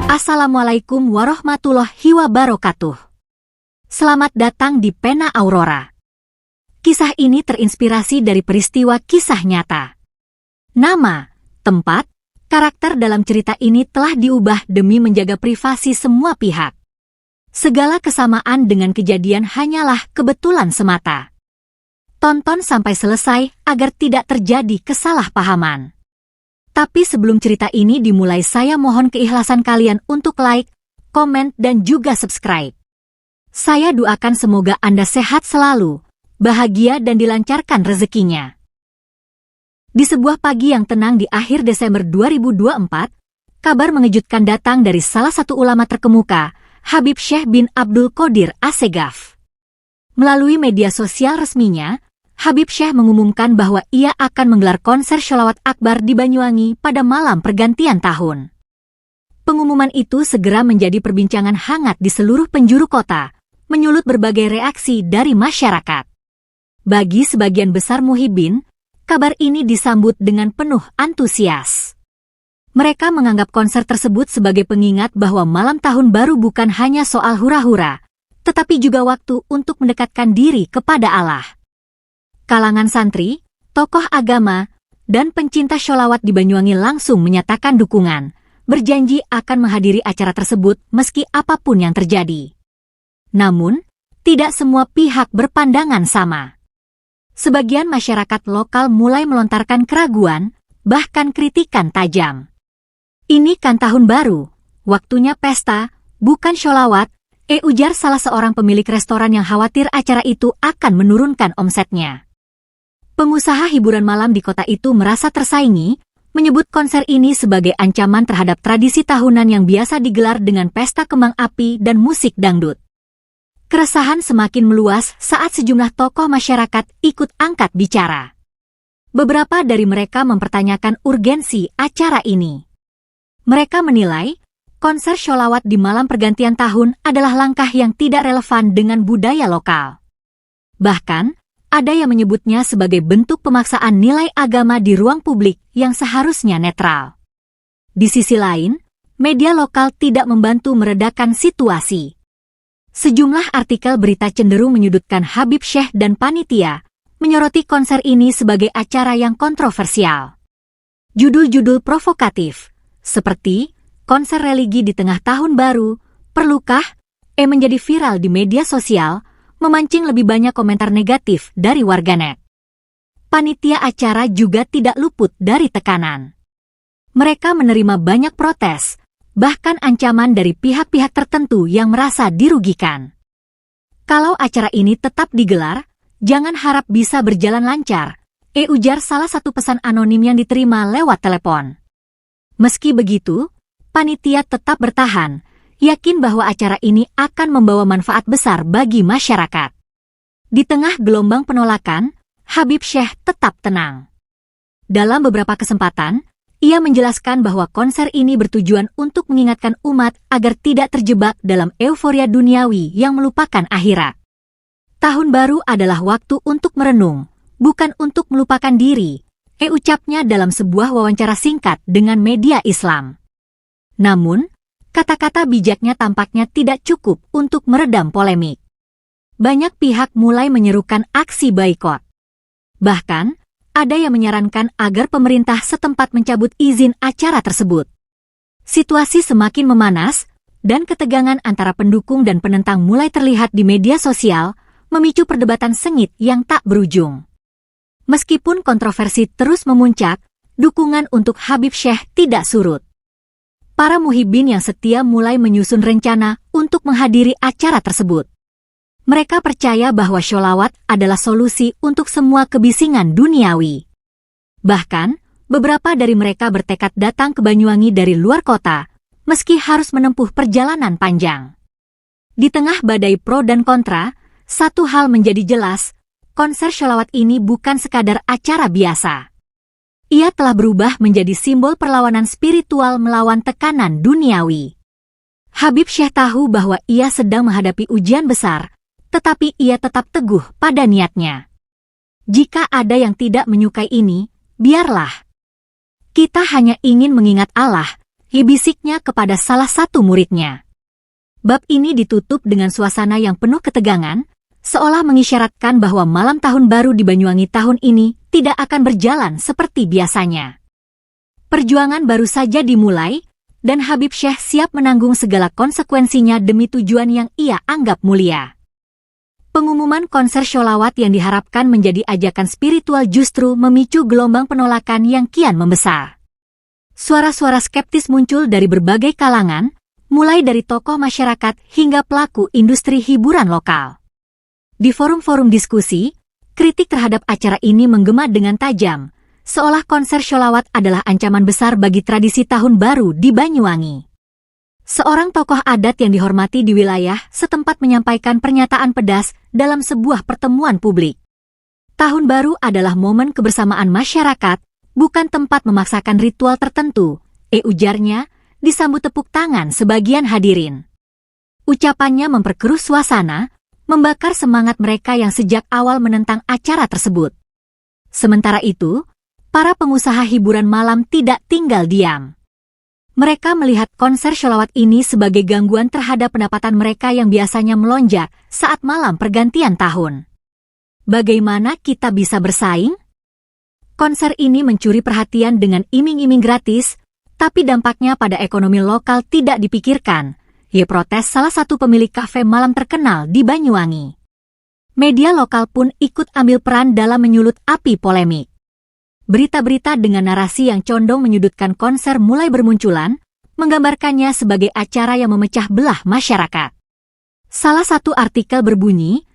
Assalamualaikum warahmatullahi wabarakatuh. Selamat datang di Pena Aurora. Kisah ini terinspirasi dari peristiwa kisah nyata. Nama, tempat, karakter dalam cerita ini telah diubah demi menjaga privasi semua pihak. Segala kesamaan dengan kejadian hanyalah kebetulan semata. Tonton sampai selesai agar tidak terjadi kesalahpahaman. Tapi sebelum cerita ini dimulai, saya mohon keikhlasan kalian untuk like, komen, dan juga subscribe. Saya doakan semoga Anda sehat selalu, bahagia dan dilancarkan rezekinya. Di sebuah pagi yang tenang di akhir Desember 2024, kabar mengejutkan datang dari salah satu ulama terkemuka, Habib Syekh bin Abdul Qadir Assegaf. Melalui media sosial resminya, Habib Syekh mengumumkan bahwa ia akan menggelar konser sholawat akbar di Banyuwangi pada malam pergantian tahun. Pengumuman itu segera menjadi perbincangan hangat di seluruh penjuru kota, menyulut berbagai reaksi dari masyarakat. Bagi sebagian besar muhibbin, kabar ini disambut dengan penuh antusias. Mereka menganggap konser tersebut sebagai pengingat bahwa malam tahun baru bukan hanya soal hura-hura, tetapi juga waktu untuk mendekatkan diri kepada Allah. Kalangan santri, tokoh agama, dan pencinta sholawat di Banyuwangi langsung menyatakan dukungan, berjanji akan menghadiri acara tersebut meski apapun yang terjadi. Namun, tidak semua pihak berpandangan sama. Sebagian masyarakat lokal mulai melontarkan keraguan, bahkan kritikan tajam. Ini kan tahun baru, waktunya pesta, bukan sholawat, ujar salah seorang pemilik restoran yang khawatir acara itu akan menurunkan omsetnya. Pengusaha hiburan malam di kota itu merasa tersaingi, menyebut konser ini sebagai ancaman terhadap tradisi tahunan yang biasa digelar dengan pesta kembang api dan musik dangdut. Keresahan semakin meluas saat sejumlah tokoh masyarakat ikut angkat bicara. Beberapa dari mereka mempertanyakan urgensi acara ini. Mereka menilai, konser sholawat di malam pergantian tahun adalah langkah yang tidak relevan dengan budaya lokal. Bahkan, ada yang menyebutnya sebagai bentuk pemaksaan nilai agama di ruang publik yang seharusnya netral. Di sisi lain, media lokal tidak membantu meredakan situasi. Sejumlah artikel berita cenderung menyudutkan Habib Syekh dan panitia, menyoroti konser ini sebagai acara yang kontroversial. Judul-judul provokatif, seperti konser religi di tengah tahun baru, perlukah? Menjadi viral di media sosial, memancing lebih banyak komentar negatif dari warganet. Panitia acara juga tidak luput dari tekanan. Mereka menerima banyak protes, bahkan ancaman dari pihak-pihak tertentu yang merasa dirugikan. Kalau acara ini tetap digelar, jangan harap bisa berjalan lancar, ujar salah satu pesan anonim yang diterima lewat telepon. Meski begitu, panitia tetap bertahan, yakin bahwa acara ini akan membawa manfaat besar bagi masyarakat. Di tengah gelombang penolakan, Habib Syekh tetap tenang. Dalam beberapa kesempatan, ia menjelaskan bahwa konser ini bertujuan untuk mengingatkan umat agar tidak terjebak dalam euforia duniawi yang melupakan akhirat. Tahun baru adalah waktu untuk merenung, bukan untuk melupakan diri, ucapnya dalam sebuah wawancara singkat dengan media Islam. Namun, kata-kata bijaknya tampaknya tidak cukup untuk meredam polemik. Banyak pihak mulai menyerukan aksi boikot. Bahkan, ada yang menyarankan agar pemerintah setempat mencabut izin acara tersebut. Situasi semakin memanas, dan ketegangan antara pendukung dan penentang mulai terlihat di media sosial, memicu perdebatan sengit yang tak berujung. Meskipun kontroversi terus memuncak, dukungan untuk Habib Syekh tidak surut. Para muhibbin yang setia mulai menyusun rencana untuk menghadiri acara tersebut. Mereka percaya bahwa sholawat adalah solusi untuk semua kebisingan duniawi. Bahkan, beberapa dari mereka bertekad datang ke Banyuwangi dari luar kota, meski harus menempuh perjalanan panjang. Di tengah badai pro dan kontra, satu hal menjadi jelas, konser sholawat ini bukan sekadar acara biasa. Ia telah berubah menjadi simbol perlawanan spiritual melawan tekanan duniawi. Habib Syekh tahu bahwa ia sedang menghadapi ujian besar, tetapi ia tetap teguh pada niatnya. Jika ada yang tidak menyukai ini, biarlah. Kita hanya ingin mengingat Allah, bisiknya kepada salah satu muridnya. Bab ini ditutup dengan suasana yang penuh ketegangan, seolah mengisyaratkan bahwa malam tahun baru di Banyuwangi tahun ini tidak akan berjalan seperti biasanya. Perjuangan baru saja dimulai, dan Habib Syekh siap menanggung segala konsekuensinya demi tujuan yang ia anggap mulia. Pengumuman konser sholawat yang diharapkan menjadi ajakan spiritual justru memicu gelombang penolakan yang kian membesar. Suara-suara skeptis muncul dari berbagai kalangan, mulai dari tokoh masyarakat hingga pelaku industri hiburan lokal. Di forum-forum diskusi, kritik terhadap acara ini menggema dengan tajam, seolah konser sholawat adalah ancaman besar bagi tradisi tahun baru di Banyuwangi. Seorang tokoh adat yang dihormati di wilayah setempat menyampaikan pernyataan pedas dalam sebuah pertemuan publik. Tahun baru adalah momen kebersamaan masyarakat, bukan tempat memaksakan ritual tertentu, ujarnya, disambut tepuk tangan sebagian hadirin. Ucapannya memperkeruh suasana, membakar semangat mereka yang sejak awal menentang acara tersebut. Sementara itu, para pengusaha hiburan malam tidak tinggal diam. Mereka melihat konser sholawat ini sebagai gangguan terhadap pendapatan mereka yang biasanya melonjak saat malam pergantian tahun. Bagaimana kita bisa bersaing? Konser ini mencuri perhatian dengan iming-iming gratis, tapi dampaknya pada ekonomi lokal tidak dipikirkan, protes salah satu pemilik kafe malam terkenal di Banyuwangi. Media lokal pun ikut ambil peran dalam menyulut api polemik. Berita-berita dengan narasi yang condong menyudutkan konser mulai bermunculan, menggambarkannya sebagai acara yang memecah belah masyarakat. Salah satu artikel berbunyi,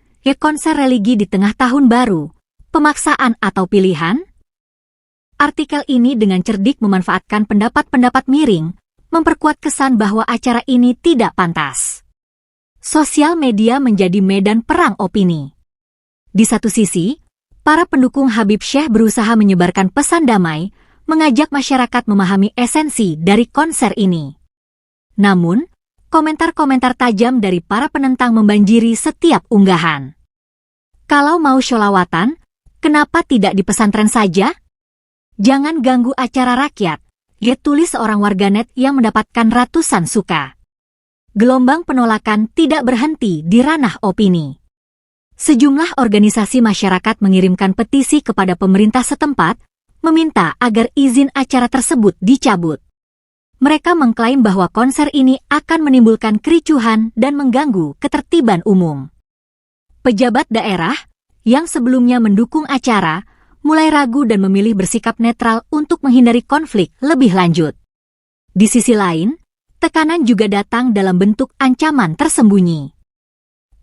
konser religi di tengah tahun baru, pemaksaan atau pilihan? Artikel ini dengan cerdik memanfaatkan pendapat-pendapat miring, memperkuat kesan bahwa acara ini tidak pantas. Sosial media menjadi medan perang opini. Di satu sisi, para pendukung Habib Syekh berusaha menyebarkan pesan damai, mengajak masyarakat memahami esensi dari konser ini. Namun, komentar-komentar tajam dari para penentang membanjiri setiap unggahan. Kalau mau sholawatan, kenapa tidak di pesantren saja? Jangan ganggu acara rakyat, tulis seorang warganet yang mendapatkan ratusan suka. Gelombang penolakan tidak berhenti di ranah opini. Sejumlah organisasi masyarakat mengirimkan petisi kepada pemerintah setempat, meminta agar izin acara tersebut dicabut. Mereka mengklaim bahwa konser ini akan menimbulkan kericuhan dan mengganggu ketertiban umum. Pejabat daerah, yang sebelumnya mendukung acara, mulai ragu dan memilih bersikap netral untuk menghindari konflik lebih lanjut. Di sisi lain, tekanan juga datang dalam bentuk ancaman tersembunyi.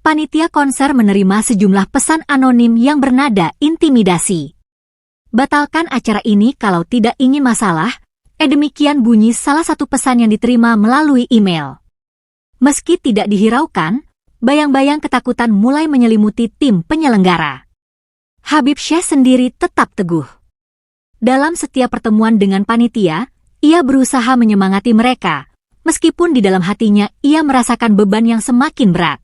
Panitia konser menerima sejumlah pesan anonim yang bernada intimidasi. Batalkan acara ini kalau tidak ingin masalah, demikian bunyi salah satu pesan yang diterima melalui email. Meski tidak dihiraukan, bayang-bayang ketakutan mulai menyelimuti tim penyelenggara. Habib Syekh sendiri tetap teguh. Dalam setiap pertemuan dengan panitia, ia berusaha menyemangati mereka, meskipun di dalam hatinya ia merasakan beban yang semakin berat.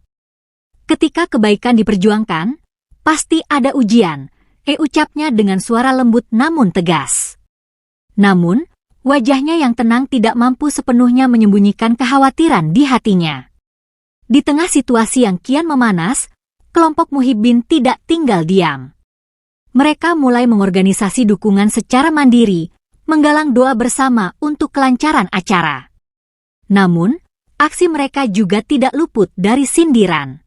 Ketika kebaikan diperjuangkan, pasti ada ujian, ucapnya dengan suara lembut namun tegas. Namun, wajahnya yang tenang tidak mampu sepenuhnya menyembunyikan kekhawatiran di hatinya. Di tengah situasi yang kian memanas, kelompok muhibbin tidak tinggal diam. Mereka mulai mengorganisasi dukungan secara mandiri, menggalang doa bersama untuk kelancaran acara. Namun, aksi mereka juga tidak luput dari sindiran.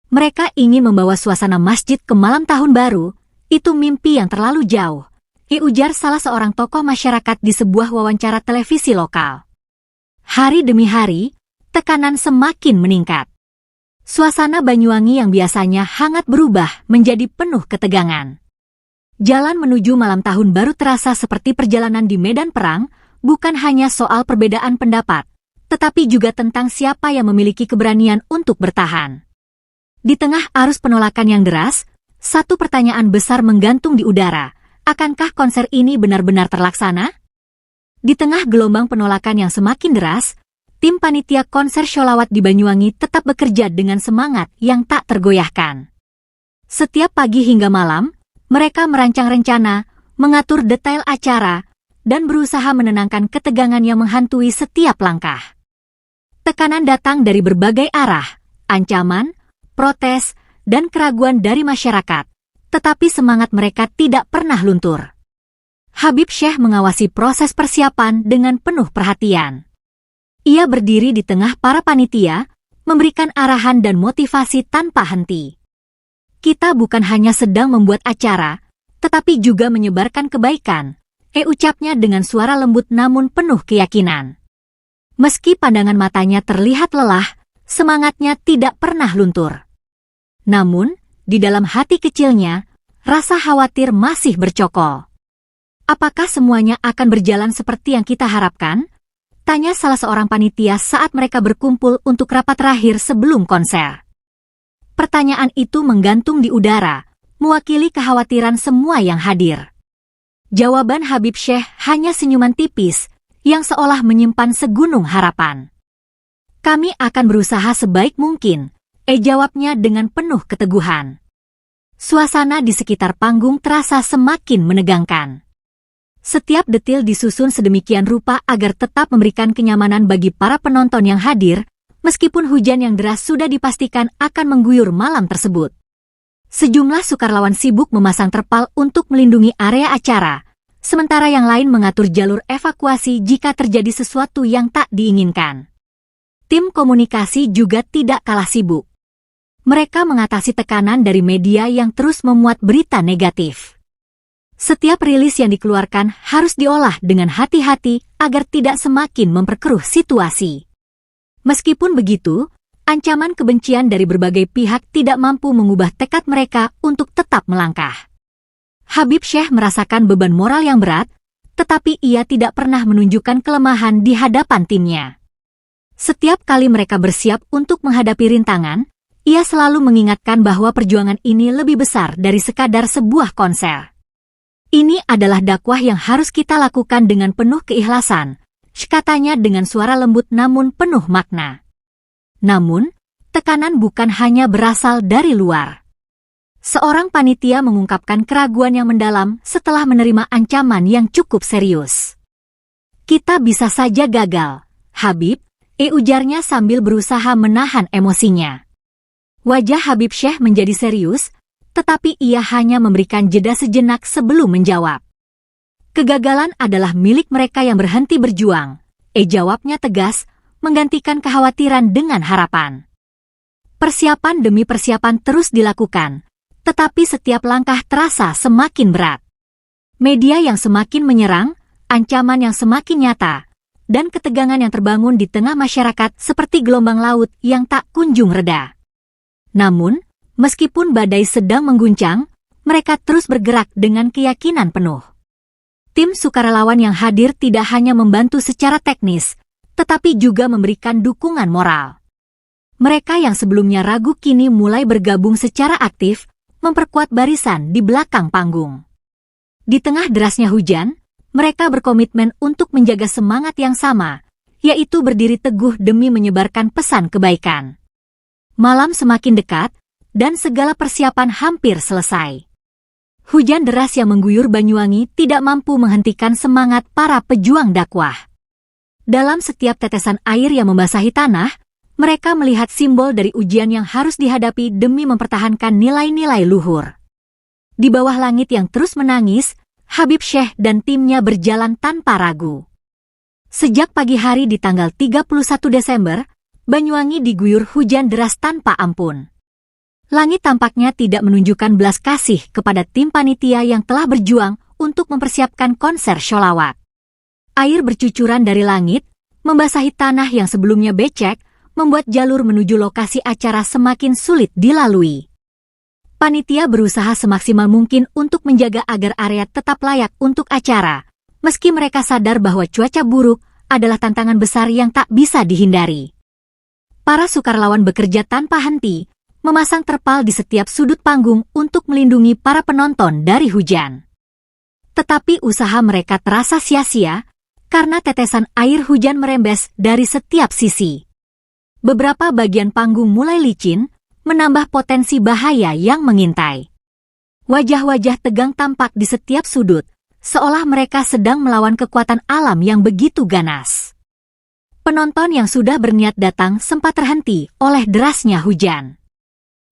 Mereka ingin membawa suasana masjid ke malam tahun baru, itu mimpi yang terlalu jauh, ujar salah seorang tokoh masyarakat di sebuah wawancara televisi lokal. Hari demi hari, tekanan semakin meningkat. Suasana Banyuwangi yang biasanya hangat berubah menjadi penuh ketegangan. Jalan menuju malam tahun baru terasa seperti perjalanan di medan perang, bukan hanya soal perbedaan pendapat, tetapi juga tentang siapa yang memiliki keberanian untuk bertahan. Di tengah arus penolakan yang deras, satu pertanyaan besar menggantung di udara, akankah konser ini benar-benar terlaksana? Di tengah gelombang penolakan yang semakin deras, tim panitia konser sholawat di Banyuwangi tetap bekerja dengan semangat yang tak tergoyahkan. Setiap pagi hingga malam, mereka merancang rencana, mengatur detail acara, dan berusaha menenangkan ketegangan yang menghantui setiap langkah. Tekanan datang dari berbagai arah, ancaman, protes, dan keraguan dari masyarakat, tetapi semangat mereka tidak pernah luntur. Habib Syekh mengawasi proses persiapan dengan penuh perhatian. Ia berdiri di tengah para panitia, memberikan arahan dan motivasi tanpa henti. Kita bukan hanya sedang membuat acara, tetapi juga menyebarkan kebaikan, ucapnya dengan suara lembut namun penuh keyakinan. Meski pandangan matanya terlihat lelah, semangatnya tidak pernah luntur. Namun, di dalam hati kecilnya, rasa khawatir masih bercokol. Apakah semuanya akan berjalan seperti yang kita harapkan? Tanya salah seorang panitia saat mereka berkumpul untuk rapat terakhir sebelum konser. Pertanyaan itu menggantung di udara, mewakili kekhawatiran semua yang hadir. Jawaban Habib Syekh hanya senyuman tipis, yang seolah menyimpan segunung harapan. Kami akan berusaha sebaik mungkin, jawabnya dengan penuh keteguhan. Suasana di sekitar panggung terasa semakin menegangkan. Setiap detil disusun sedemikian rupa agar tetap memberikan kenyamanan bagi para penonton yang hadir, meskipun hujan yang deras sudah dipastikan akan mengguyur malam tersebut. Sejumlah sukarelawan sibuk memasang terpal untuk melindungi area acara, sementara yang lain mengatur jalur evakuasi jika terjadi sesuatu yang tak diinginkan. Tim komunikasi juga tidak kalah sibuk. Mereka mengatasi tekanan dari media yang terus memuat berita negatif. Setiap rilis yang dikeluarkan harus diolah dengan hati-hati agar tidak semakin memperkeruh situasi. Meskipun begitu, ancaman kebencian dari berbagai pihak tidak mampu mengubah tekad mereka untuk tetap melangkah. Habib Syekh merasakan beban moral yang berat, tetapi ia tidak pernah menunjukkan kelemahan di hadapan timnya. Setiap kali mereka bersiap untuk menghadapi rintangan, ia selalu mengingatkan bahwa perjuangan ini lebih besar dari sekadar sebuah konser. Ini adalah dakwah yang harus kita lakukan dengan penuh keikhlasan, katanya dengan suara lembut namun penuh makna. Namun, tekanan bukan hanya berasal dari luar. Seorang panitia mengungkapkan keraguan yang mendalam setelah menerima ancaman yang cukup serius. Kita bisa saja gagal, Habib, ujarnya sambil berusaha menahan emosinya. Wajah Habib Syekh menjadi serius, tetapi ia hanya memberikan jeda sejenak sebelum menjawab. Kegagalan adalah milik mereka yang berhenti berjuang, jawabnya tegas, menggantikan kekhawatiran dengan harapan. Persiapan demi persiapan terus dilakukan, tetapi setiap langkah terasa semakin berat. Media yang semakin menyerang, ancaman yang semakin nyata, dan ketegangan yang terbangun di tengah masyarakat seperti gelombang laut yang tak kunjung reda. Namun, meskipun badai sedang mengguncang, mereka terus bergerak dengan keyakinan penuh. Tim sukarelawan yang hadir tidak hanya membantu secara teknis, tetapi juga memberikan dukungan moral. Mereka yang sebelumnya ragu kini mulai bergabung secara aktif, memperkuat barisan di belakang panggung. Di tengah derasnya hujan, mereka berkomitmen untuk menjaga semangat yang sama, yaitu berdiri teguh demi menyebarkan pesan kebaikan. Malam semakin dekat, dan segala persiapan hampir selesai. Hujan deras yang mengguyur Banyuwangi tidak mampu menghentikan semangat para pejuang dakwah. Dalam setiap tetesan air yang membasahi tanah, mereka melihat simbol dari ujian yang harus dihadapi demi mempertahankan nilai-nilai luhur. Di bawah langit yang terus menangis, Habib Syekh dan timnya berjalan tanpa ragu. Sejak pagi hari di tanggal 31 Desember, Banyuwangi diguyur hujan deras tanpa ampun. Langit tampaknya tidak menunjukkan belas kasih kepada tim panitia yang telah berjuang untuk mempersiapkan konser sholawat. Air bercucuran dari langit, membasahi tanah yang sebelumnya becek, membuat jalur menuju lokasi acara semakin sulit dilalui. Panitia berusaha semaksimal mungkin untuk menjaga agar area tetap layak untuk acara, meski mereka sadar bahwa cuaca buruk adalah tantangan besar yang tak bisa dihindari. Para sukarelawan bekerja tanpa henti, memasang terpal di setiap sudut panggung untuk melindungi para penonton dari hujan. Tetapi usaha mereka terasa sia-sia, karena tetesan air hujan merembes dari setiap sisi. Beberapa bagian panggung mulai licin, menambah potensi bahaya yang mengintai. Wajah-wajah tegang tampak di setiap sudut, seolah mereka sedang melawan kekuatan alam yang begitu ganas. Penonton yang sudah berniat datang sempat terhenti oleh derasnya hujan.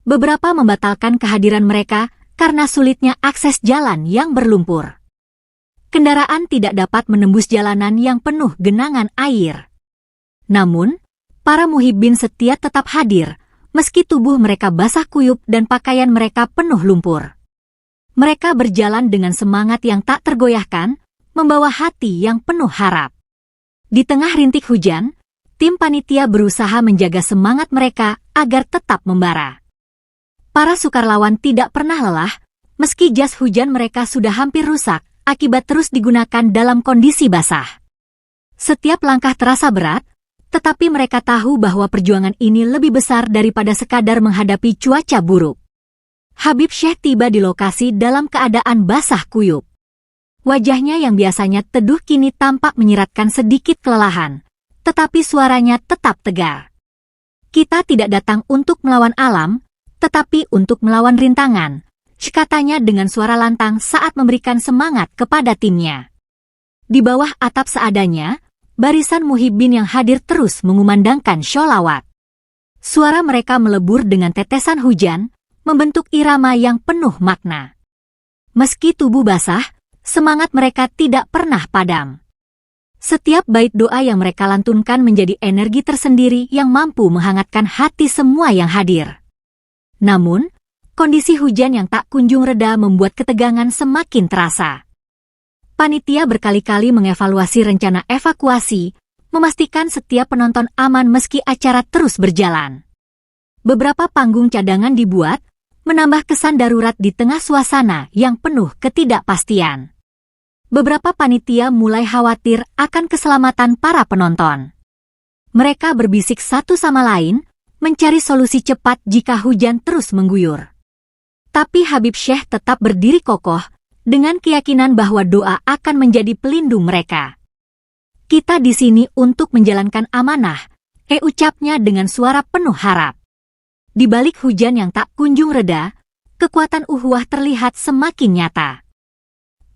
Beberapa membatalkan kehadiran mereka karena sulitnya akses jalan yang berlumpur. Kendaraan tidak dapat menembus jalanan yang penuh genangan air. Namun, para muhibbin setia tetap hadir, meski tubuh mereka basah kuyup dan pakaian mereka penuh lumpur. Mereka berjalan dengan semangat yang tak tergoyahkan, membawa hati yang penuh harap. Di tengah rintik hujan, tim panitia berusaha menjaga semangat mereka agar tetap membara. Para sukarelawan tidak pernah lelah, meski jas hujan mereka sudah hampir rusak akibat terus digunakan dalam kondisi basah. Setiap langkah terasa berat, tetapi mereka tahu bahwa perjuangan ini lebih besar daripada sekadar menghadapi cuaca buruk. Habib Syekh tiba di lokasi dalam keadaan basah kuyup. Wajahnya yang biasanya teduh kini tampak menyiratkan sedikit kelelahan, tetapi suaranya tetap tegar. Kita tidak datang untuk melawan alam, tetapi untuk melawan rintangan, katanya dengan suara lantang saat memberikan semangat kepada timnya. Di bawah atap seadanya, barisan muhibbin yang hadir terus mengumandangkan sholawat. Suara mereka melebur dengan tetesan hujan, membentuk irama yang penuh makna. Meski tubuh basah, semangat mereka tidak pernah padam. Setiap bait doa yang mereka lantunkan menjadi energi tersendiri yang mampu menghangatkan hati semua yang hadir. Namun, kondisi hujan yang tak kunjung reda membuat ketegangan semakin terasa. Panitia berkali-kali mengevaluasi rencana evakuasi, memastikan setiap penonton aman meski acara terus berjalan. Beberapa panggung cadangan dibuat, menambah kesan darurat di tengah suasana yang penuh ketidakpastian. Beberapa panitia mulai khawatir akan keselamatan para penonton. Mereka berbisik satu sama lain, mencari solusi cepat jika hujan terus mengguyur. Tapi Habib Syekh tetap berdiri kokoh, dengan keyakinan bahwa doa akan menjadi pelindung mereka. Kita di sini untuk menjalankan amanah, ucapnya dengan suara penuh harap. Di balik hujan yang tak kunjung reda, kekuatan ukhuwah terlihat semakin nyata.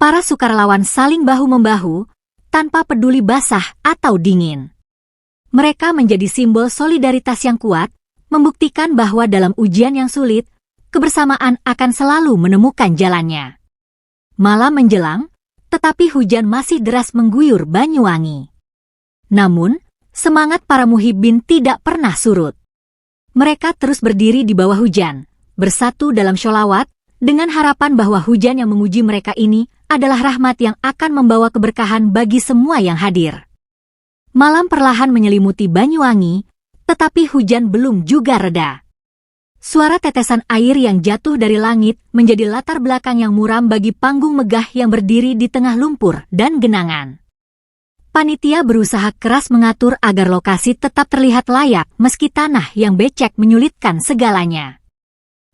Para sukarelawan saling bahu-membahu, tanpa peduli basah atau dingin. Mereka menjadi simbol solidaritas yang kuat, membuktikan bahwa dalam ujian yang sulit, kebersamaan akan selalu menemukan jalannya. Malam menjelang, tetapi hujan masih deras mengguyur Banyuwangi. Namun, semangat para muhibbin tidak pernah surut. Mereka terus berdiri di bawah hujan, bersatu dalam sholawat, dengan harapan bahwa hujan yang menguji mereka ini adalah rahmat yang akan membawa keberkahan bagi semua yang hadir. Malam perlahan menyelimuti Banyuwangi, tetapi hujan belum juga reda. Suara tetesan air yang jatuh dari langit menjadi latar belakang yang muram bagi panggung megah yang berdiri di tengah lumpur dan genangan. Panitia berusaha keras mengatur agar lokasi tetap terlihat layak meski tanah yang becek menyulitkan segalanya.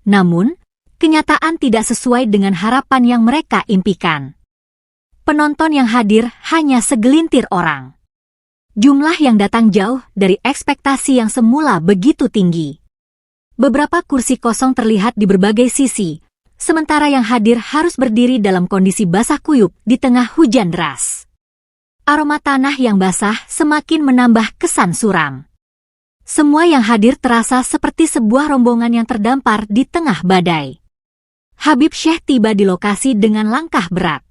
Namun, kenyataan tidak sesuai dengan harapan yang mereka impikan. Penonton yang hadir hanya segelintir orang. Jumlah yang datang jauh dari ekspektasi yang semula begitu tinggi. Beberapa kursi kosong terlihat di berbagai sisi, sementara yang hadir harus berdiri dalam kondisi basah kuyup di tengah hujan deras. Aroma tanah yang basah semakin menambah kesan suram. Semua yang hadir terasa seperti sebuah rombongan yang terdampar di tengah badai. Habib Syekh tiba di lokasi dengan langkah berat.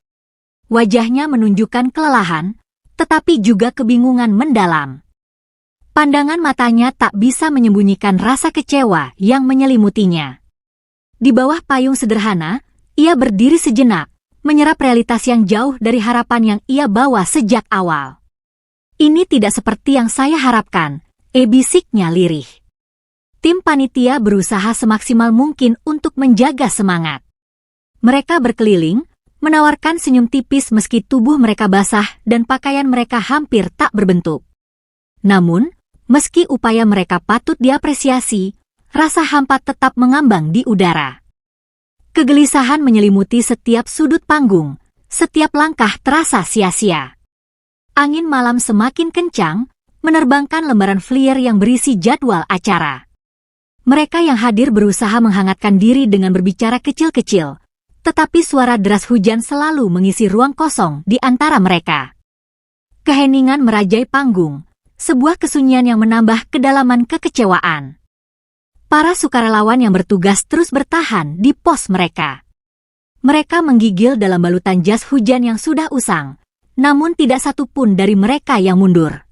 Wajahnya menunjukkan kelelahan, tetapi juga kebingungan mendalam. Pandangan matanya tak bisa menyembunyikan rasa kecewa yang menyelimutinya. Di bawah payung sederhana, ia berdiri sejenak, menyerap realitas yang jauh dari harapan yang ia bawa sejak awal. Ini tidak seperti yang saya harapkan, bisiknya lirih. Tim panitia berusaha semaksimal mungkin untuk menjaga semangat. Mereka berkeliling, menawarkan senyum tipis meski tubuh mereka basah dan pakaian mereka hampir tak berbentuk. Namun, meski upaya mereka patut diapresiasi, rasa hampa tetap mengambang di udara. Kegelisahan menyelimuti setiap sudut panggung, setiap langkah terasa sia-sia. Angin malam semakin kencang, menerbangkan lembaran flyer yang berisi jadwal acara. Mereka yang hadir berusaha menghangatkan diri dengan berbicara kecil-kecil, tetapi suara deras hujan selalu mengisi ruang kosong di antara mereka. Keheningan merajai panggung, sebuah kesunyian yang menambah kedalaman kekecewaan. Para sukarelawan yang bertugas terus bertahan di pos mereka. Mereka menggigil dalam balutan jas hujan yang sudah usang, namun tidak satu pun dari mereka yang mundur.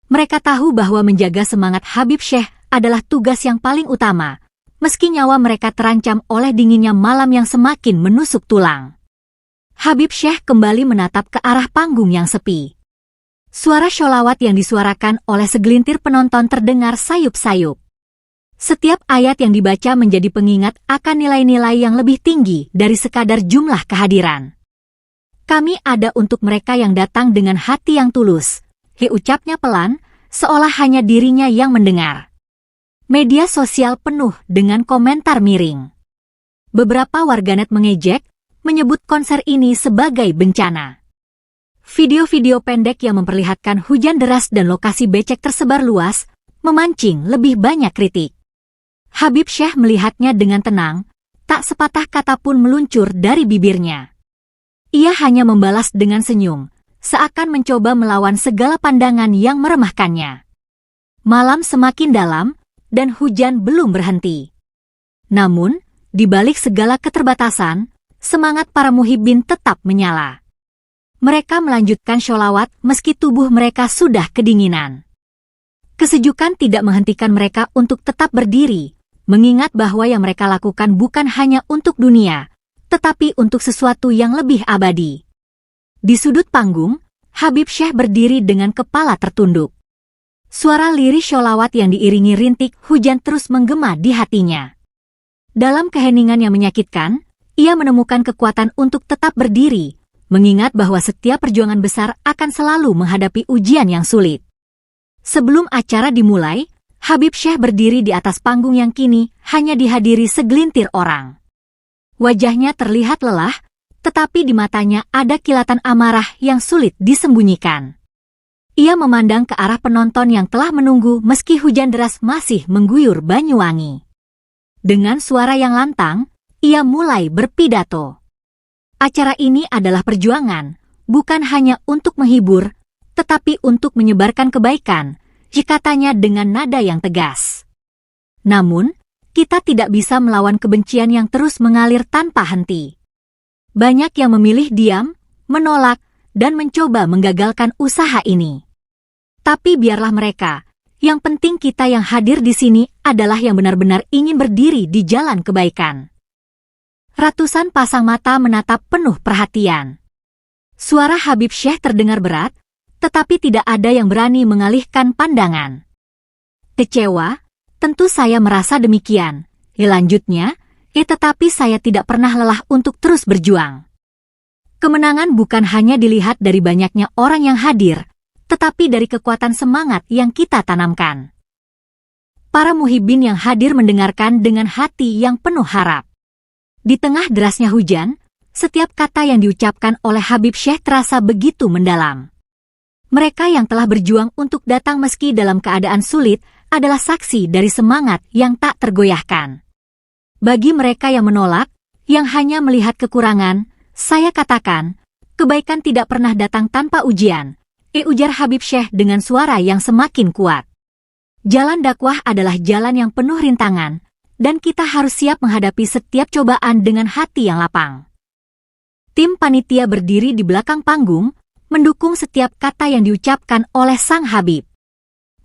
Mereka tahu bahwa menjaga semangat Habib Syekh adalah tugas yang paling utama, meski nyawa mereka terancam oleh dinginnya malam yang semakin menusuk tulang. Habib Syekh kembali menatap ke arah panggung yang sepi. Suara sholawat yang disuarakan oleh segelintir penonton terdengar sayup-sayup. Setiap ayat yang dibaca menjadi pengingat akan nilai-nilai yang lebih tinggi dari sekadar jumlah kehadiran. Kami ada untuk mereka yang datang dengan hati yang tulus, ucapnya pelan, seolah hanya dirinya yang mendengar. Media sosial penuh dengan komentar miring. Beberapa warganet mengejek, menyebut konser ini sebagai bencana. Video-video pendek yang memperlihatkan hujan deras dan lokasi becek tersebar luas, memancing lebih banyak kritik. Habib Syekh melihatnya dengan tenang, tak sepatah kata pun meluncur dari bibirnya. Ia hanya membalas dengan senyum, seakan mencoba melawan segala pandangan yang meremahkannya. Malam semakin dalam, dan hujan belum berhenti. Namun, di balik segala keterbatasan, semangat para muhibbin tetap menyala. Mereka melanjutkan sholawat meski tubuh mereka sudah kedinginan. Kesejukan tidak menghentikan mereka untuk tetap berdiri, mengingat bahwa yang mereka lakukan bukan hanya untuk dunia, tetapi untuk sesuatu yang lebih abadi. Di sudut panggung, Habib Syekh berdiri dengan kepala tertunduk. Suara lirik sholawat yang diiringi rintik hujan terus menggema di hatinya. Dalam keheningan yang menyakitkan, ia menemukan kekuatan untuk tetap berdiri, mengingat bahwa setiap perjuangan besar akan selalu menghadapi ujian yang sulit. Sebelum acara dimulai, Habib Syekh berdiri di atas panggung yang kini hanya dihadiri segelintir orang. Wajahnya terlihat lelah, tetapi di matanya ada kilatan amarah yang sulit disembunyikan. Ia memandang ke arah penonton yang telah menunggu meski hujan deras masih mengguyur Banyuwangi. Dengan suara yang lantang, ia mulai berpidato. Acara ini adalah perjuangan, bukan hanya untuk menghibur, tetapi untuk menyebarkan kebaikan, katanya dengan nada yang tegas. Namun, kita tidak bisa melawan kebencian yang terus mengalir tanpa henti. Banyak yang memilih diam, menolak, dan mencoba menggagalkan usaha ini. Tapi biarlah mereka, yang penting kita yang hadir di sini adalah yang benar-benar ingin berdiri di jalan kebaikan. Ratusan pasang mata menatap penuh perhatian. Suara Habib Syekh terdengar berat, tetapi tidak ada yang berani mengalihkan pandangan. Kecewa, tentu saya merasa demikian. Lanjutnya, tetapi saya tidak pernah lelah untuk terus berjuang. Kemenangan bukan hanya dilihat dari banyaknya orang yang hadir, tetapi dari kekuatan semangat yang kita tanamkan. Para muhibbin yang hadir mendengarkan dengan hati yang penuh harap. Di tengah derasnya hujan, setiap kata yang diucapkan oleh Habib Syekh terasa begitu mendalam. Mereka yang telah berjuang untuk datang meski dalam keadaan sulit adalah saksi dari semangat yang tak tergoyahkan. Bagi mereka yang menolak, yang hanya melihat kekurangan, saya katakan, kebaikan tidak pernah datang tanpa ujian, ujar Habib Syekh dengan suara yang semakin kuat. Jalan dakwah adalah jalan yang penuh rintangan, dan kita harus siap menghadapi setiap cobaan dengan hati yang lapang. Tim panitia berdiri di belakang panggung, mendukung setiap kata yang diucapkan oleh sang Habib.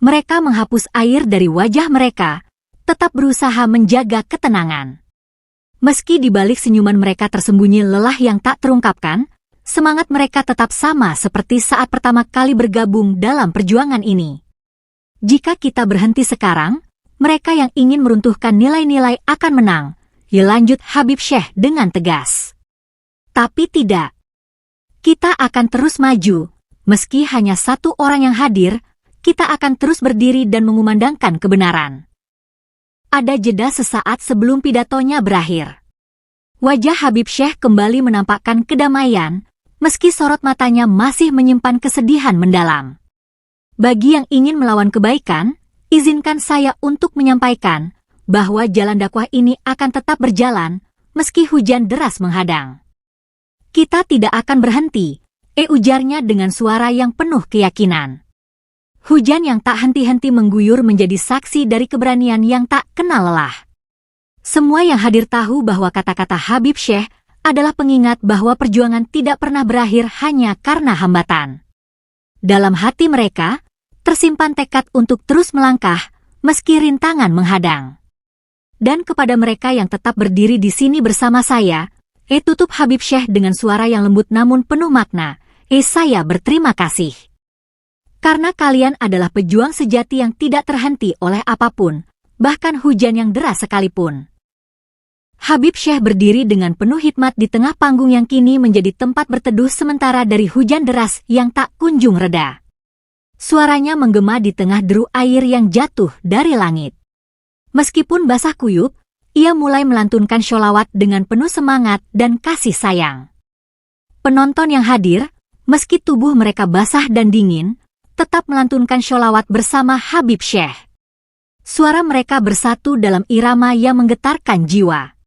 Mereka menghapus air dari wajah mereka, tetap berusaha menjaga ketenangan. Meski di balik senyuman mereka tersembunyi lelah yang tak terungkapkan, semangat mereka tetap sama seperti saat pertama kali bergabung dalam perjuangan ini. Jika kita berhenti sekarang, mereka yang ingin meruntuhkan nilai-nilai akan menang, lanjut Habib Syekh dengan tegas. Tapi tidak. Kita akan terus maju, meski hanya satu orang yang hadir, kita akan terus berdiri dan mengumandangkan kebenaran. Ada jeda sesaat sebelum pidatonya berakhir. Wajah Habib Syekh kembali menampakkan kedamaian, meski sorot matanya masih menyimpan kesedihan mendalam. Bagi yang ingin melawan kebaikan, izinkan saya untuk menyampaikan bahwa jalan dakwah ini akan tetap berjalan, meski hujan deras menghadang. Kita tidak akan berhenti, ujarnya dengan suara yang penuh keyakinan. Hujan yang tak henti-henti mengguyur menjadi saksi dari keberanian yang tak kenal lelah. Semua yang hadir tahu bahwa kata-kata Habib Syekh adalah pengingat bahwa perjuangan tidak pernah berakhir hanya karena hambatan. Dalam hati mereka, tersimpan tekad untuk terus melangkah, meski rintangan menghadang. Dan kepada mereka yang tetap berdiri di sini bersama saya, tutup Habib Syekh dengan suara yang lembut namun penuh makna, saya berterima kasih. Karena kalian adalah pejuang sejati yang tidak terhenti oleh apapun, bahkan hujan yang deras sekalipun. Habib Syekh berdiri dengan penuh hikmat di tengah panggung yang kini menjadi tempat berteduh sementara dari hujan deras yang tak kunjung reda. Suaranya menggema di tengah deru air yang jatuh dari langit. Meskipun basah kuyup, ia mulai melantunkan sholawat dengan penuh semangat dan kasih sayang. Penonton yang hadir, meski tubuh mereka basah dan dingin, tetap melantunkan sholawat bersama Habib Syekh. Suara mereka bersatu dalam irama yang menggetarkan jiwa.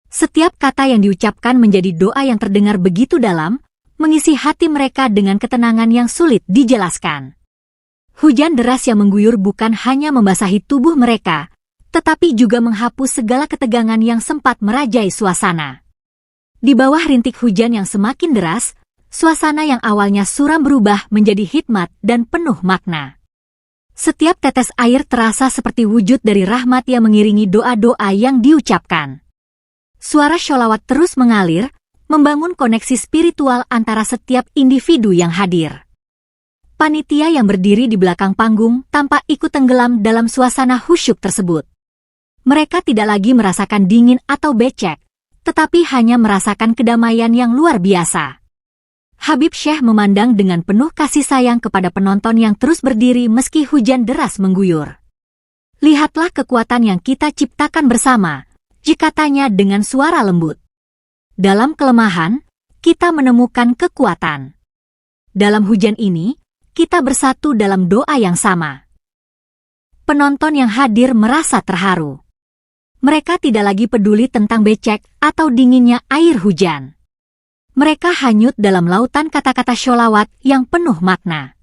Setiap kata yang diucapkan menjadi doa yang terdengar begitu dalam, mengisi hati mereka dengan ketenangan yang sulit dijelaskan. Hujan deras yang mengguyur bukan hanya membasahi tubuh mereka, tetapi juga menghapus segala ketegangan yang sempat merajai suasana. Di bawah rintik hujan yang semakin deras, suasana yang awalnya suram berubah menjadi hikmat dan penuh makna. Setiap tetes air terasa seperti wujud dari rahmat yang mengiringi doa-doa yang diucapkan. Suara sholawat terus mengalir, membangun koneksi spiritual antara setiap individu yang hadir. Panitia yang berdiri di belakang panggung tampak ikut tenggelam dalam suasana khusyuk tersebut. Mereka tidak lagi merasakan dingin atau becek, tetapi hanya merasakan kedamaian yang luar biasa. Habib Syekh memandang dengan penuh kasih sayang kepada penonton yang terus berdiri meski hujan deras mengguyur. Lihatlah kekuatan yang kita ciptakan bersama, katanya dengan suara lembut. Dalam kelemahan, kita menemukan kekuatan. Dalam hujan ini, kita bersatu dalam doa yang sama. Penonton yang hadir merasa terharu. Mereka tidak lagi peduli tentang becek atau dinginnya air hujan. Mereka hanyut dalam lautan kata-kata sholawat yang penuh makna.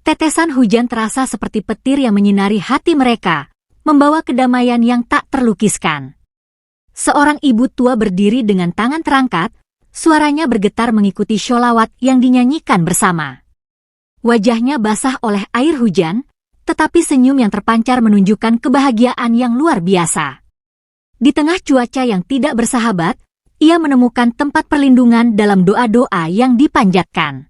Tetesan hujan terasa seperti petir yang menyinari hati mereka, membawa kedamaian yang tak terlukiskan. Seorang ibu tua berdiri dengan tangan terangkat, suaranya bergetar mengikuti sholawat yang dinyanyikan bersama. Wajahnya basah oleh air hujan, tetapi senyum yang terpancar menunjukkan kebahagiaan yang luar biasa. Di tengah cuaca yang tidak bersahabat, ia menemukan tempat perlindungan dalam doa-doa yang dipanjatkan.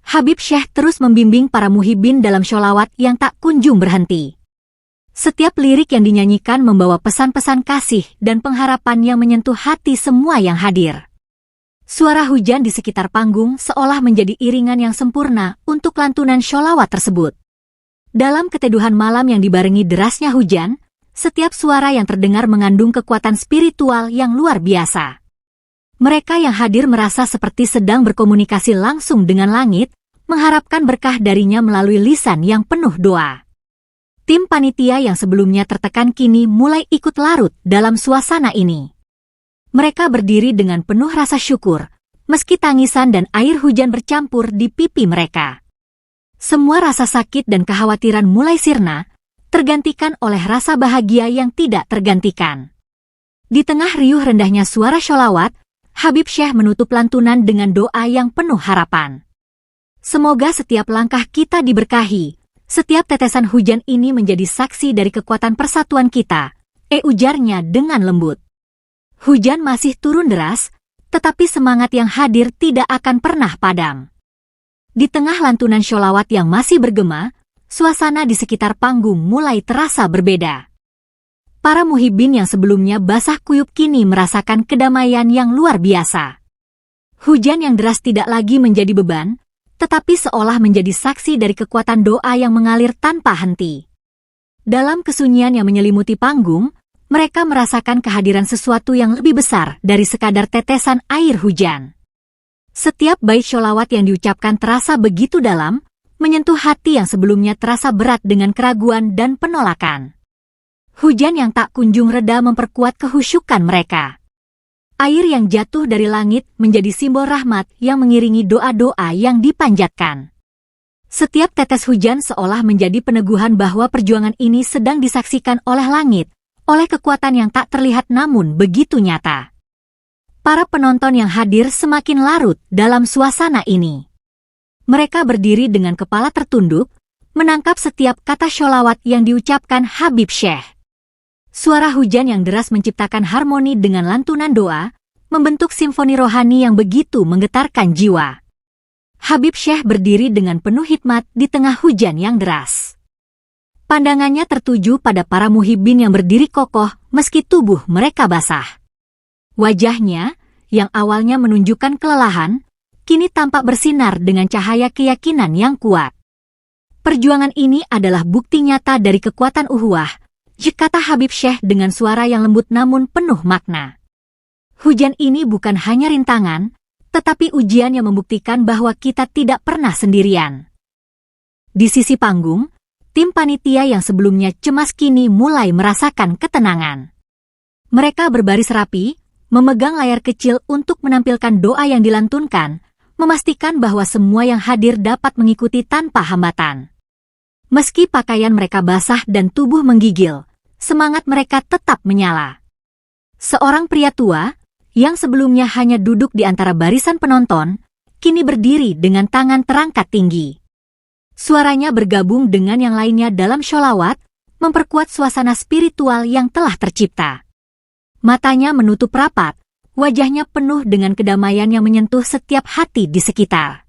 Habib Syekh terus membimbing para muhibbin dalam sholawat yang tak kunjung berhenti. Setiap lirik yang dinyanyikan membawa pesan-pesan kasih dan pengharapan yang menyentuh hati semua yang hadir. Suara hujan di sekitar panggung seolah menjadi iringan yang sempurna untuk lantunan sholawat tersebut. Dalam keteduhan malam yang dibarengi derasnya hujan, setiap suara yang terdengar mengandung kekuatan spiritual yang luar biasa. Mereka yang hadir merasa seperti sedang berkomunikasi langsung dengan langit, mengharapkan berkah darinya melalui lisan yang penuh doa. Tim panitia yang sebelumnya tertekan kini mulai ikut larut dalam suasana ini. Mereka berdiri dengan penuh rasa syukur, meski tangisan dan air hujan bercampur di pipi mereka. Semua rasa sakit dan kekhawatiran mulai sirna, tergantikan oleh rasa bahagia yang tidak tergantikan. Di tengah riuh rendahnya suara sholawat, Habib Syekh menutup lantunan dengan doa yang penuh harapan. Semoga setiap langkah kita diberkahi, setiap tetesan hujan ini menjadi saksi dari kekuatan persatuan kita, ujarnya dengan lembut. Hujan masih turun deras, tetapi semangat yang hadir tidak akan pernah padam. Di tengah lantunan sholawat yang masih bergema, suasana di sekitar panggung mulai terasa berbeda. Para muhibbin yang sebelumnya basah kuyup kini merasakan kedamaian yang luar biasa. Hujan yang deras tidak lagi menjadi beban, tetapi seolah menjadi saksi dari kekuatan doa yang mengalir tanpa henti. Dalam kesunyian yang menyelimuti panggung, mereka merasakan kehadiran sesuatu yang lebih besar dari sekadar tetesan air hujan. Setiap bait sholawat yang diucapkan terasa begitu dalam, menyentuh hati yang sebelumnya terasa berat dengan keraguan dan penolakan. Hujan yang tak kunjung reda memperkuat kehusyukan mereka. Air yang jatuh dari langit menjadi simbol rahmat yang mengiringi doa-doa yang dipanjatkan. Setiap tetes hujan seolah menjadi peneguhan bahwa perjuangan ini sedang disaksikan oleh langit, oleh kekuatan yang tak terlihat namun begitu nyata. Para penonton yang hadir semakin larut dalam suasana ini. Mereka berdiri dengan kepala tertunduk, menangkap setiap kata sholawat yang diucapkan Habib Syekh. Suara hujan yang deras menciptakan harmoni dengan lantunan doa, membentuk simfoni rohani yang begitu menggetarkan jiwa. Habib Syekh berdiri dengan penuh hikmat di tengah hujan yang deras. Pandangannya tertuju pada para muhibbin yang berdiri kokoh meski tubuh mereka basah. Wajahnya, yang awalnya menunjukkan kelelahan, kini tampak bersinar dengan cahaya keyakinan yang kuat. Perjuangan ini adalah bukti nyata dari kekuatan uhuwah, kata Habib Syekh dengan suara yang lembut namun penuh makna. Hujan ini bukan hanya rintangan, tetapi ujian yang membuktikan bahwa kita tidak pernah sendirian. Di sisi panggung, tim panitia yang sebelumnya cemas kini mulai merasakan ketenangan. Mereka berbaris rapi, memegang layar kecil untuk menampilkan doa yang dilantunkan, memastikan bahwa semua yang hadir dapat mengikuti tanpa hambatan. Meski pakaian mereka basah dan tubuh menggigil, semangat mereka tetap menyala. Seorang pria tua, yang sebelumnya hanya duduk di antara barisan penonton, kini berdiri dengan tangan terangkat tinggi. Suaranya bergabung dengan yang lainnya dalam sholawat, memperkuat suasana spiritual yang telah tercipta. Matanya menutup rapat, wajahnya penuh dengan kedamaian yang menyentuh setiap hati di sekitar.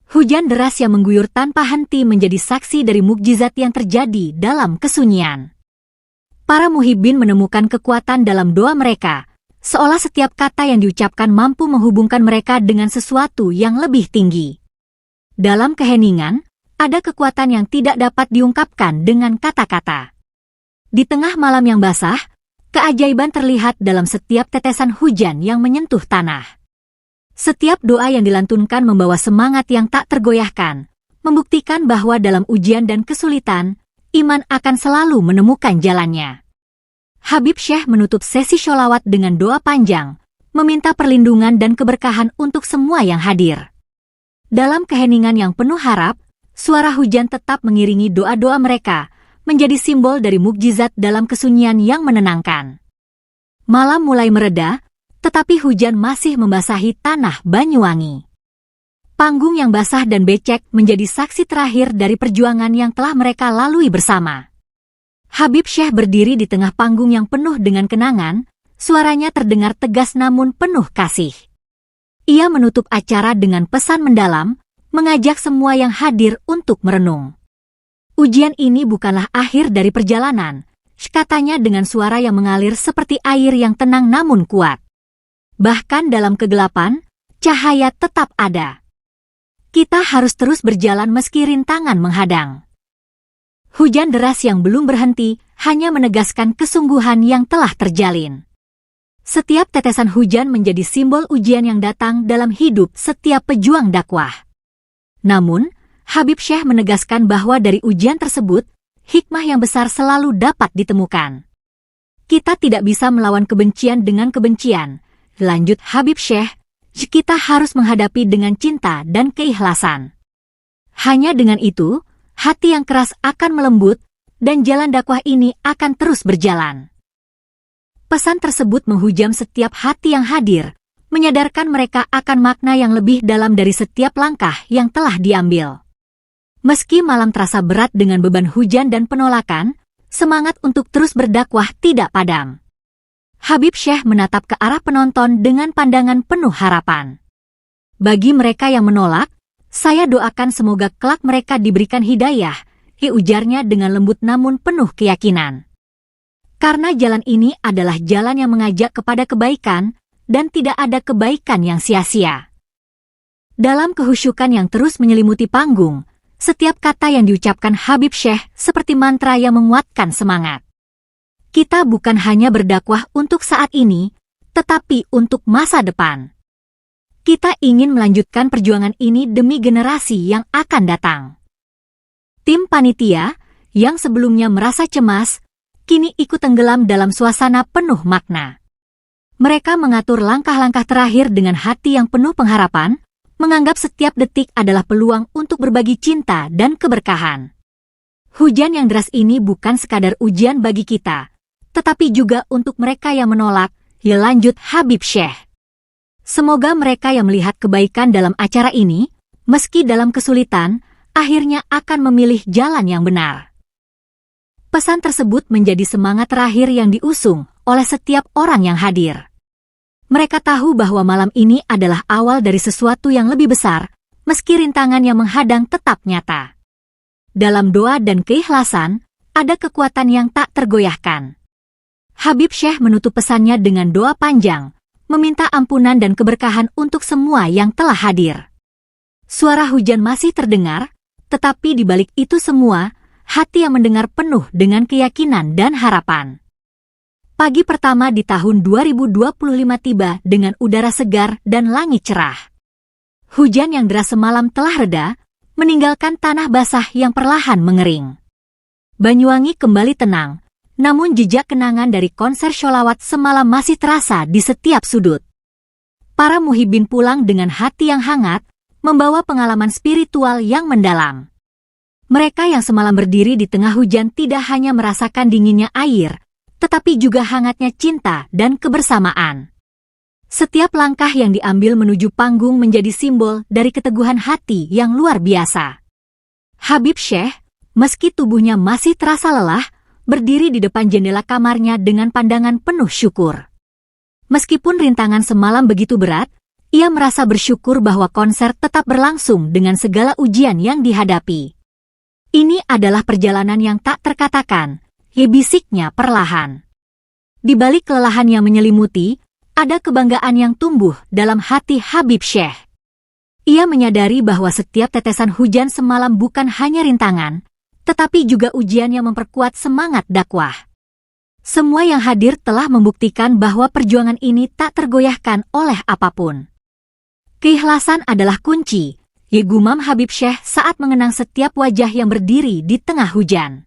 Hujan deras yang mengguyur tanpa henti menjadi saksi dari mukjizat yang terjadi dalam kesunyian. Para muhibbin menemukan kekuatan dalam doa mereka, seolah setiap kata yang diucapkan mampu menghubungkan mereka dengan sesuatu yang lebih tinggi. Dalam keheningan, ada kekuatan yang tidak dapat diungkapkan dengan kata-kata. Di tengah malam yang basah, keajaiban terlihat dalam setiap tetesan hujan yang menyentuh tanah. Setiap doa yang dilantunkan membawa semangat yang tak tergoyahkan, membuktikan bahwa dalam ujian dan kesulitan, iman akan selalu menemukan jalannya. Habib Syekh menutup sesi sholawat dengan doa panjang, meminta perlindungan dan keberkahan untuk semua yang hadir. Dalam keheningan yang penuh harap, suara hujan tetap mengiringi doa-doa mereka, menjadi simbol dari mukjizat dalam kesunyian yang menenangkan. Malam mulai mereda, tetapi hujan masih membasahi tanah Banyuwangi. Panggung yang basah dan becek menjadi saksi terakhir dari perjuangan yang telah mereka lalui bersama. Habib Syekh berdiri di tengah panggung yang penuh dengan kenangan, suaranya terdengar tegas namun penuh kasih. Ia menutup acara dengan pesan mendalam, mengajak semua yang hadir untuk merenung. Ujian ini bukanlah akhir dari perjalanan, katanya dengan suara yang mengalir seperti air yang tenang namun kuat. Bahkan dalam kegelapan, cahaya tetap ada. Kita harus terus berjalan meski rintangan menghadang. Hujan deras yang belum berhenti hanya menegaskan kesungguhan yang telah terjalin. Setiap tetesan hujan menjadi simbol ujian yang datang dalam hidup setiap pejuang dakwah. Namun, Habib Syekh menegaskan bahwa dari ujian tersebut, hikmah yang besar selalu dapat ditemukan. Kita tidak bisa melawan kebencian dengan kebencian, lanjut Habib Syekh, kita harus menghadapi dengan cinta dan keikhlasan. Hanya dengan itu, hati yang keras akan melembut, dan jalan dakwah ini akan terus berjalan. Pesan tersebut menghujam setiap hati yang hadir, menyadarkan mereka akan makna yang lebih dalam dari setiap langkah yang telah diambil. Meski malam terasa berat dengan beban hujan dan penolakan, semangat untuk terus berdakwah tidak padam. Habib Syekh menatap ke arah penonton dengan pandangan penuh harapan. Bagi mereka yang menolak, saya doakan semoga kelak mereka diberikan hidayah, ujarnya dengan lembut namun penuh keyakinan. Karena jalan ini adalah jalan yang mengajak kepada kebaikan, dan tidak ada kebaikan yang sia-sia. Dalam kehusyukan yang terus menyelimuti panggung, setiap kata yang diucapkan Habib Syekh seperti mantra yang menguatkan semangat. Kita bukan hanya berdakwah untuk saat ini, tetapi untuk masa depan. Kita ingin melanjutkan perjuangan ini demi generasi yang akan datang. Tim panitia, yang sebelumnya merasa cemas, kini ikut tenggelam dalam suasana penuh makna. Mereka mengatur langkah-langkah terakhir dengan hati yang penuh pengharapan, menganggap setiap detik adalah peluang untuk berbagi cinta dan keberkahan. Hujan yang deras ini bukan sekadar ujian bagi kita, tetapi juga untuk mereka yang menolak, ya lanjut Habib Syekh. Semoga mereka yang melihat kebaikan dalam acara ini, meski dalam kesulitan, akhirnya akan memilih jalan yang benar. Pesan tersebut menjadi semangat terakhir yang diusung oleh setiap orang yang hadir. Mereka tahu bahwa malam ini adalah awal dari sesuatu yang lebih besar, meski rintangan yang menghadang tetap nyata. Dalam doa dan keikhlasan, ada kekuatan yang tak tergoyahkan. Habib Syekh menutup pesannya dengan doa panjang, meminta ampunan dan keberkahan untuk semua yang telah hadir. Suara hujan masih terdengar, tetapi di balik itu semua, hati yang mendengar penuh dengan keyakinan dan harapan. Pagi pertama di tahun 2025 tiba dengan udara segar dan langit cerah. Hujan yang deras semalam telah reda, meninggalkan tanah basah yang perlahan mengering. Banyuwangi kembali tenang, namun jejak kenangan dari konser sholawat semalam masih terasa di setiap sudut. Para muhibbin pulang dengan hati yang hangat, membawa pengalaman spiritual yang mendalam. Mereka yang semalam berdiri di tengah hujan tidak hanya merasakan dinginnya air, tetapi juga hangatnya cinta dan kebersamaan. Setiap langkah yang diambil menuju panggung menjadi simbol dari keteguhan hati yang luar biasa. Habib Syekh, meski tubuhnya masih terasa lelah, berdiri di depan jendela kamarnya dengan pandangan penuh syukur. Meskipun rintangan semalam begitu berat, ia merasa bersyukur bahwa konser tetap berlangsung dengan segala ujian yang dihadapi. Ini adalah perjalanan yang tak terkatakan, bisiknya perlahan. Di balik kelelahan yang menyelimuti, ada kebanggaan yang tumbuh dalam hati Habib Syekh. Ia menyadari bahwa setiap tetesan hujan semalam bukan hanya rintangan, tetapi juga ujian yang memperkuat semangat dakwah. Semua yang hadir telah membuktikan bahwa perjuangan ini tak tergoyahkan oleh apapun. Keikhlasan adalah kunci, gumam Habib Syekh saat mengenang setiap wajah yang berdiri di tengah hujan.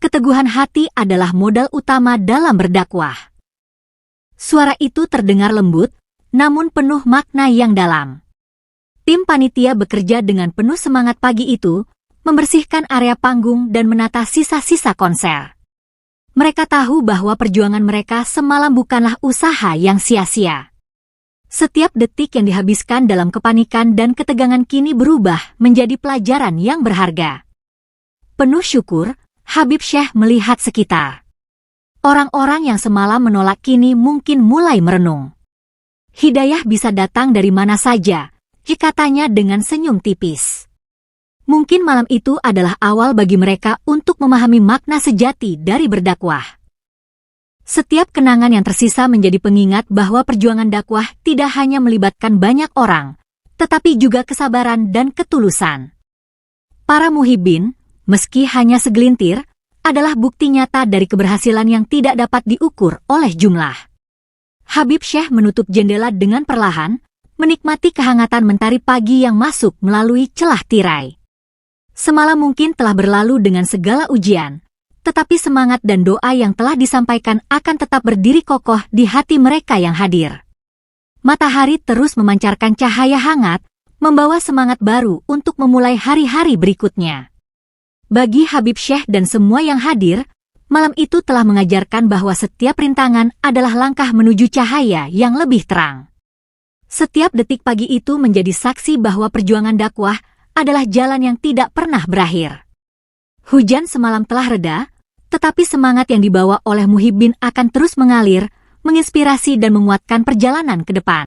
Keteguhan hati adalah modal utama dalam berdakwah. Suara itu terdengar lembut, namun penuh makna yang dalam. Tim panitia bekerja dengan penuh semangat pagi itu, membersihkan area panggung dan menata sisa-sisa konser. Mereka tahu bahwa perjuangan mereka semalam bukanlah usaha yang sia-sia. Setiap detik yang dihabiskan dalam kepanikan dan ketegangan kini berubah menjadi pelajaran yang berharga. Penuh syukur, Habib Syekh melihat sekitar. Orang-orang yang semalam menolak kini mungkin mulai merenung. Hidayah bisa datang dari mana saja, katanya dengan senyum tipis. Mungkin malam itu adalah awal bagi mereka untuk memahami makna sejati dari berdakwah. Setiap kenangan yang tersisa menjadi pengingat bahwa perjuangan dakwah tidak hanya melibatkan banyak orang, tetapi juga kesabaran dan ketulusan. Para muhibbin, meski hanya segelintir, adalah bukti nyata dari keberhasilan yang tidak dapat diukur oleh jumlah. Habib Syekh menutup jendela dengan perlahan, menikmati kehangatan mentari pagi yang masuk melalui celah tirai. Semalam mungkin telah berlalu dengan segala ujian, tetapi semangat dan doa yang telah disampaikan akan tetap berdiri kokoh di hati mereka yang hadir. Matahari terus memancarkan cahaya hangat, membawa semangat baru untuk memulai hari-hari berikutnya. Bagi Habib Syekh dan semua yang hadir, malam itu telah mengajarkan bahwa setiap rintangan adalah langkah menuju cahaya yang lebih terang. Setiap detik pagi itu menjadi saksi bahwa perjuangan dakwah adalah jalan yang tidak pernah berakhir. Hujan semalam telah reda, tetapi semangat yang dibawa oleh muhibbin akan terus mengalir, menginspirasi dan menguatkan perjalanan ke depan.